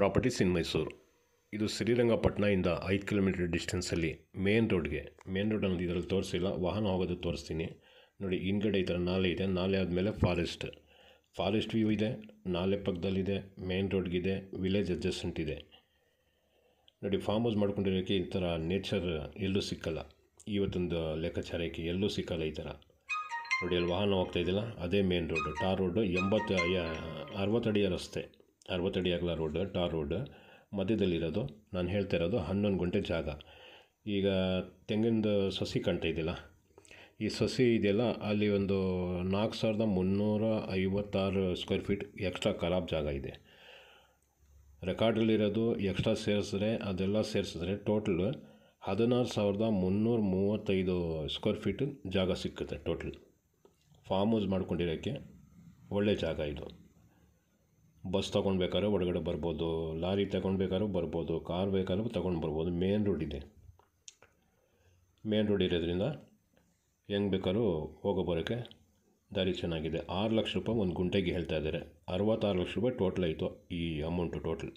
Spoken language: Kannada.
ಪ್ರಾಪರ್ಟೀಸ್ ಇನ್ ಮೈಸೂರು. ಇದು ಶ್ರೀರಂಗಪಟ್ಟಣದಿಂದ 5 ಕಿಲೋಮೀಟರ್ ಡಿಸ್ಟೆನ್ಸಲ್ಲಿ ಮೇನ್ ರೋಡ್ ಅನ್ನೋದು ಇದರಲ್ಲಿ ತೋರಿಸಿಲ್ಲ, ವಾಹನ ಹೋಗೋದು ತೋರಿಸ್ತೀನಿ ನೋಡಿ. ಹಿಂದ್ಗಡೆ ಈ ಥರ ನಾಲೆ ಇದೆ, ನಾಲೆ ಆದಮೇಲೆ ಫಾರೆಸ್ಟ್ ವ್ಯೂ ಇದೆ, ನಾಲೆ ಪಕ್ಕದಲ್ಲಿದೆ, ಮೇನ್ ರೋಡ್ಗಿದೆ, ವಿಲೇಜ್ ಅಡ್ಜಸೆಂಟ್ ಇದೆ ನೋಡಿ. ಫಾರ್ಮ್ ಹೌಸ್ ಮಾಡ್ಕೊಂಡಿರೋಕ್ಕೆ ಈ ಥರ ನೇಚರ್ ಎಲ್ಲೂ ಸಿಕ್ಕಲ್ಲ, ಇವತ್ತೊಂದು ಲೆಕ್ಕಾಚಾರಕ್ಕೆ ಎಲ್ಲೂ ಸಿಕ್ಕಲ್ಲ ಈ ಥರ ನೋಡಿ. ಅಲ್ಲಿ ವಾಹನ ಹೋಗ್ತಾ ಇದೆಯಲ್ಲ, ಅದೇ ಮೇನ್ ರೋಡು, ಟಾರ್ ರೋಡು. 60 ಅಡಿಯ ರಸ್ತೆ, 60 ಅಡಿ ಅಗಲ ರೋಡ್, ಟಾರ್ ರೋಡ್ ಮಧ್ಯದಲ್ಲಿರೋದು. ನಾನು ಹೇಳ್ತಾ ಇರೋದು 11 ಗುಂಟೆ ಜಾಗ. ಈಗ ತೆಂಗಿನದು ಸಸಿ ಕಾಣ್ತಾ ಇದೆಯಲ್ಲ, ಈ ಸಸಿ ಇದೆಯಲ್ಲ, ಅಲ್ಲಿ ಒಂದು 4356 ಸ್ಕ್ವೇರ್ ಫೀಟ್ ಎಕ್ಸ್ಟ್ರಾ ಖರಾಬ್ ಜಾಗ ಇದೆ. ರೆಕಾರ್ಡಲ್ಲಿರೋದು ಎಕ್ಸ್ಟ್ರಾ ಸೇರಿಸಿದ್ರೆ, ಅದೆಲ್ಲ ಸೇರಿಸಿದ್ರೆ ಟೋಟಲ್ 16335 ಸ್ಕ್ವೇರ್ ಫೀಟ್ ಜಾಗ ಸಿಕ್ಕುತ್ತೆ ಟೋಟಲ್. ಫಾರ್ಮ್ ಹೌಸ್ ಮಾಡ್ಕೊಂಡಿರೋಕ್ಕೆ ಒಳ್ಳೆ ಜಾಗ ಇದು. ಬಸ್ ತೊಗೊಳ್ಬೇಕಾದ್ರೆ ಒಳಗಡೆ ಬರ್ಬೋದು, ಲಾರಿ ತಗೊಳ್ಬೇಕಾದ್ರೂ ಬರ್ಬೋದು, ಕಾರ್ ಬೇಕಾದ್ರೂ ತೊಗೊಂಡು ಬರ್ಬೋದು. ಮೇನ್ ರೋಡ್ ಇದೆ, ಮೇನ್ ರೋಡ್ ಇರೋದ್ರಿಂದ ಹೆಂಗೆ ಬೇಕಾದ್ರೂ ಹೋಗೋ ಬರೋಕ್ಕೆ ದಾರಿ ಚೆನ್ನಾಗಿದೆ. 6 ಲಕ್ಷ ರೂಪಾಯಿ ಒಂದು ಗುಂಟೆಗೆ ಹೇಳ್ತಾ ಇದ್ದಾರೆ. 66 ಲಕ್ಷ ರೂಪಾಯಿ ಟೋಟಲ್ ಆಯಿತು ಈ ಅಮೌಂಟು ಟೋಟಲ್.